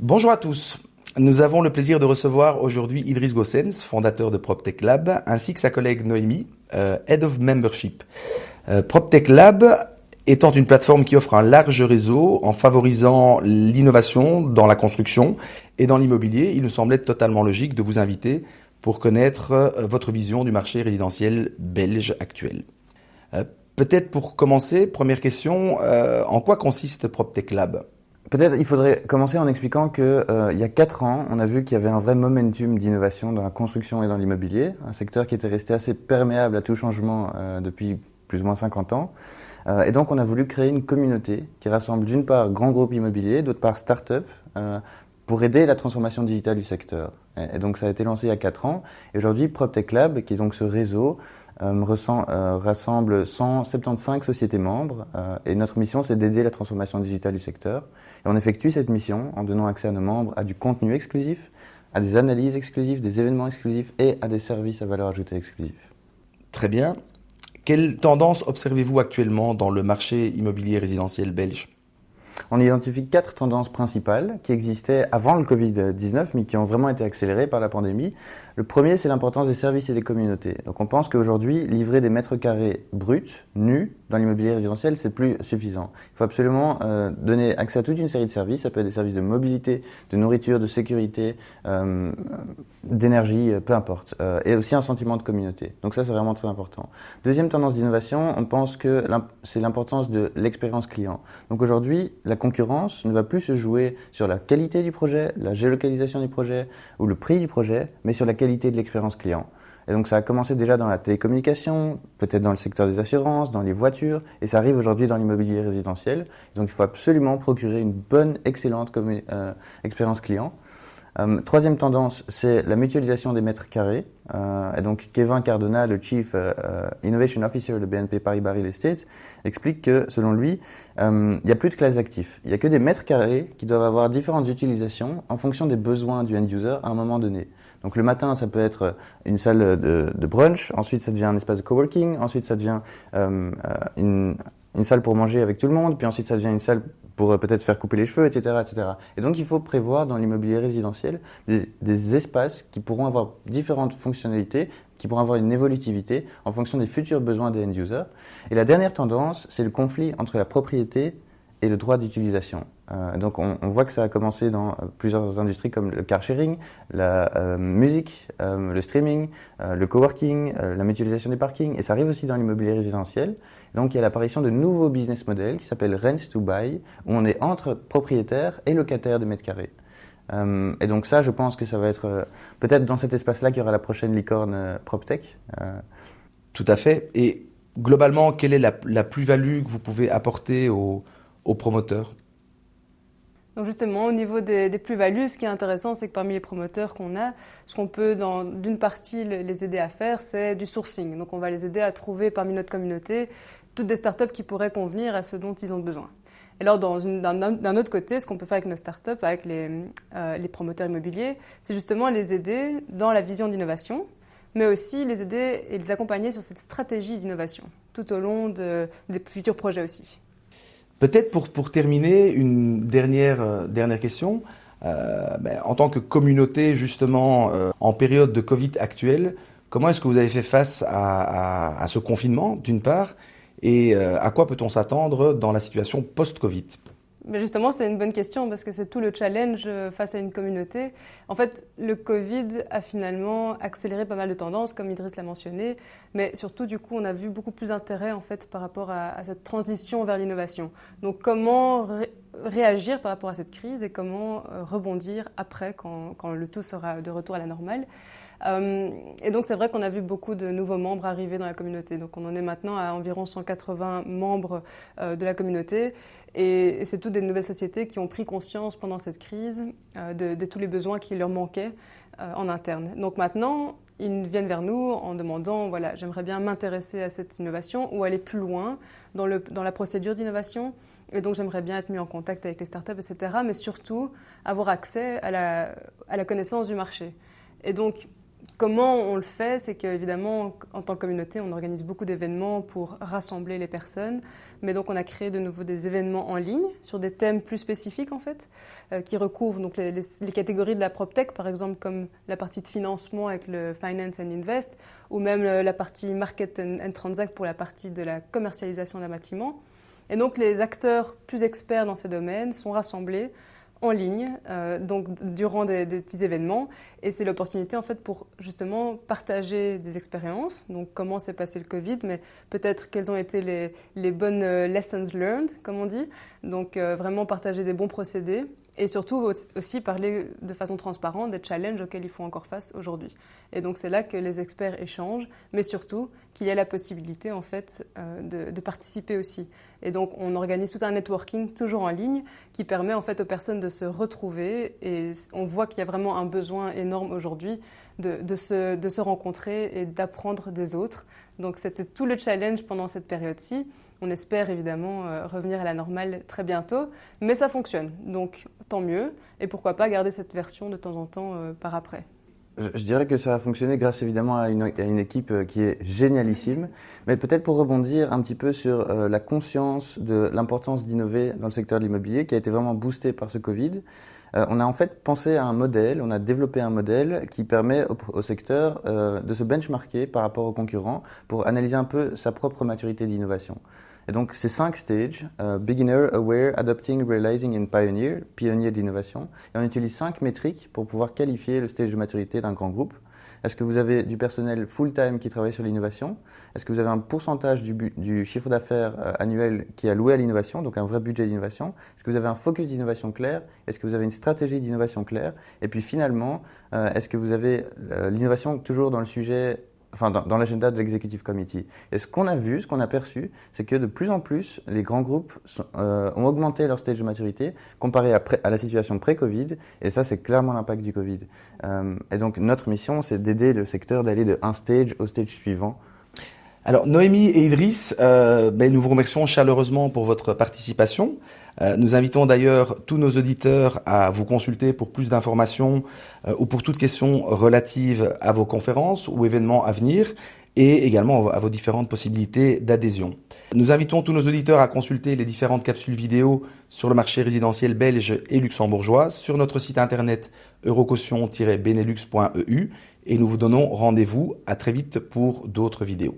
Bonjour à tous. Nous avons le plaisir de recevoir aujourd'hui Idriss Goossens, fondateur de PropTech Lab, ainsi que sa collègue Noémie, Head of Membership. PropTech Lab étant une plateforme qui offre un large réseau en favorisant l'innovation dans la construction et dans l'immobilier, il nous semblait totalement logique de vous inviter pour connaître votre vision du marché résidentiel belge actuel. Peut-être pour commencer, première question, en quoi consiste PropTech Lab ? Peut-être il faudrait commencer en expliquant que il y a 4 ans, on a vu qu'il y avait un vrai momentum d'innovation dans la construction et dans l'immobilier, un secteur qui était resté assez perméable à tout changement depuis plus ou moins 50 ans. Et donc on a voulu créer une communauté qui rassemble d'une part grands groupes immobiliers, d'autre part start-up, pour aider la transformation digitale du secteur. Et donc ça a été lancé il y a 4 ans. Et aujourd'hui, PropTech Lab, qui est donc ce réseau, rassemble 175 sociétés membres et notre mission c'est d'aider la transformation digitale du secteur et on effectue cette mission en donnant accès à nos membres à du contenu exclusif, à des analyses exclusives, des événements exclusifs et à des services à valeur ajoutée exclusifs. Très bien. Quelles tendances observez-vous actuellement dans le marché immobilier résidentiel belge ? On identifie 4 tendances principales qui existaient avant le Covid-19 mais qui ont vraiment été accélérées par la pandémie. Le premier, c'est l'importance des services et des communautés. Donc on pense qu'aujourd'hui, livrer des mètres carrés bruts, nus, dans l'immobilier résidentiel, c'est plus suffisant. Il faut absolument donner accès à toute une série de services. Ça peut être des services de mobilité, de nourriture, de sécurité, d'énergie, peu importe. Et aussi un sentiment de communauté. Donc ça, c'est vraiment très important. Deuxième tendance d'innovation, on pense que c'est l'importance de l'expérience client. Donc aujourd'hui, la concurrence ne va plus se jouer sur la qualité du projet, la géolocalisation du projet ou le prix du projet, mais sur la qualité de l'expérience client. Et donc ça a commencé déjà dans la télécommunication, peut-être dans le secteur des assurances, dans les voitures, et ça arrive aujourd'hui dans l'immobilier résidentiel. Donc il faut absolument procurer une bonne, excellente expérience client. Troisième tendance, c'est la mutualisation des mètres carrés. Et donc Kevin Cardona, le Chief Innovation Officer de BNP Paribas Real Estate, explique que selon lui, il n'y a plus de classe d'actifs. Il n'y a que des mètres carrés qui doivent avoir différentes utilisations en fonction des besoins du end-user à un moment donné. Donc le matin, ça peut être une salle de brunch, ensuite ça devient un espace de coworking, ensuite ça devient une salle pour manger avec tout le monde, puis ensuite ça devient une salle pour peut-être faire couper les cheveux, etc., etc. Et donc il faut prévoir dans l'immobilier résidentiel des espaces qui pourront avoir différentes fonctionnalités, qui pourront avoir une évolutivité en fonction des futurs besoins des end-users. Et la dernière tendance, c'est le conflit entre la propriété et le droit d'utilisation. Donc on voit que ça a commencé dans plusieurs industries comme le car sharing, la musique, le streaming, le coworking, la mutualisation des parkings, et ça arrive aussi dans l'immobilier résidentiel. Donc il y a l'apparition de nouveaux business models qui s'appellent Rent to Buy, où on est entre propriétaires et locataires de mètres carrés. Et donc ça, je pense que ça va être peut-être dans cet espace-là qu'il y aura la prochaine licorne PropTech. Tout à fait. Et globalement, quelle est la plus-value que vous pouvez apporter aux promoteurs ? Donc justement, au niveau des plus-values, ce qui est intéressant, c'est que parmi les promoteurs qu'on a, ce qu'on peut d'une partie les aider à faire, c'est du sourcing. Donc on va les aider à trouver parmi notre communauté toutes des startups qui pourraient convenir à ce dont ils ont besoin. Et alors d'un autre côté, ce qu'on peut faire avec nos startups, avec les promoteurs immobiliers, c'est justement les aider dans la vision d'innovation, mais aussi les aider et les accompagner sur cette stratégie d'innovation, tout au long des futurs projets aussi. Peut-être pour terminer, une dernière question. En tant que communauté, justement, en période de Covid actuelle, comment est-ce que vous avez fait face à ce confinement, d'une part, et à quoi peut-on s'attendre dans la situation post-Covid ? Mais justement, c'est une bonne question parce que c'est tout le challenge face à une communauté. En fait, le Covid a finalement accéléré pas mal de tendances, comme Idriss l'a mentionné, mais surtout, du coup, on a vu beaucoup plus d'intérêt en fait, par rapport à cette transition vers l'innovation. Donc, comment réagir par rapport à cette crise et comment rebondir après quand le tout sera de retour à la normale. Et donc, c'est vrai qu'on a vu beaucoup de nouveaux membres arriver dans la communauté. Donc, on en est maintenant à environ 180 membres de la communauté. Et c'est toutes des nouvelles sociétés qui ont pris conscience pendant cette crise de tous les besoins qui leur manquaient en interne. Donc maintenant, ils viennent vers nous en demandant, voilà, j'aimerais bien m'intéresser à cette innovation ou aller plus loin dans la procédure d'innovation. Et donc, j'aimerais bien être mis en contact avec les startups, etc. Mais surtout, avoir accès à la connaissance du marché. Et donc, Comment on le fait? C'est qu'évidemment, en tant que communauté, on organise beaucoup d'événements pour rassembler les personnes. Mais donc, on a créé de nouveau des événements en ligne sur des thèmes plus spécifiques, en fait, qui recouvrent donc les catégories de la PropTech, par exemple, comme la partie de financement avec le Finance and Invest, ou même la partie Market and Transact pour la partie de la commercialisation d'un bâtiment. Et donc, les acteurs plus experts dans ces domaines sont rassemblés en ligne, donc durant des petits événements. Et c'est l'opportunité en fait pour justement partager des expériences. Donc comment s'est passé le Covid, mais peut-être quelles ont été les bonnes lessons learned, comme on dit. Donc vraiment partager des bons procédés. Et surtout aussi parler de façon transparente des challenges auxquels ils font encore face aujourd'hui. Et donc c'est là que les experts échangent, mais surtout qu'il y a la possibilité en fait de participer aussi. Et donc on organise tout un networking toujours en ligne qui permet en fait aux personnes de se retrouver. Et on voit qu'il y a vraiment un besoin énorme aujourd'hui de se rencontrer et d'apprendre des autres. Donc c'était tout le challenge pendant cette période-ci. On espère évidemment revenir à la normale très bientôt, mais ça fonctionne, donc tant mieux. Et pourquoi pas garder cette version de temps en temps par après. Je dirais que ça a fonctionné grâce évidemment à une équipe qui est génialissime, mais peut-être pour rebondir un petit peu sur la conscience de l'importance d'innover dans le secteur de l'immobilier qui a été vraiment boosté par ce Covid. On a en fait pensé à un modèle, on a développé un modèle qui permet au secteur de se benchmarker par rapport aux concurrents pour analyser un peu sa propre maturité d'innovation. Et donc, c'est 5 stages, Beginner, Aware, Adopting, Realizing and Pioneer, pionnier d'innovation. Et on utilise 5 métriques pour pouvoir qualifier le stage de maturité d'un grand groupe. Est-ce que vous avez du personnel full-time qui travaille sur l'innovation? Est-ce que vous avez un pourcentage du chiffre d'affaires annuel qui est alloué à l'innovation, donc un vrai budget d'innovation? Est-ce que vous avez un focus d'innovation clair? Est-ce que vous avez une stratégie d'innovation claire? Et puis finalement, est-ce que vous avez l'innovation toujours dans le sujet, enfin dans l'agenda de l'Executive Committee? Et ce qu'on a vu, ce qu'on a perçu, c'est que de plus en plus, les grands groupes ont augmenté leur stage de maturité comparé à la situation pré-Covid, et ça, c'est clairement l'impact du Covid. Et donc, notre mission, c'est d'aider le secteur d'aller de un stage au stage suivant. Alors, Noémie et Idriss, nous vous remercions chaleureusement pour votre participation. Nous invitons d'ailleurs tous nos auditeurs à vous consulter pour plus d'informations ou pour toute question relative à vos conférences ou événements à venir et également à vos différentes possibilités d'adhésion. Nous invitons tous nos auditeurs à consulter les différentes capsules vidéo sur le marché résidentiel belge et luxembourgeois sur notre site internet eurocaution-benelux.eu et nous vous donnons rendez-vous à très vite pour d'autres vidéos.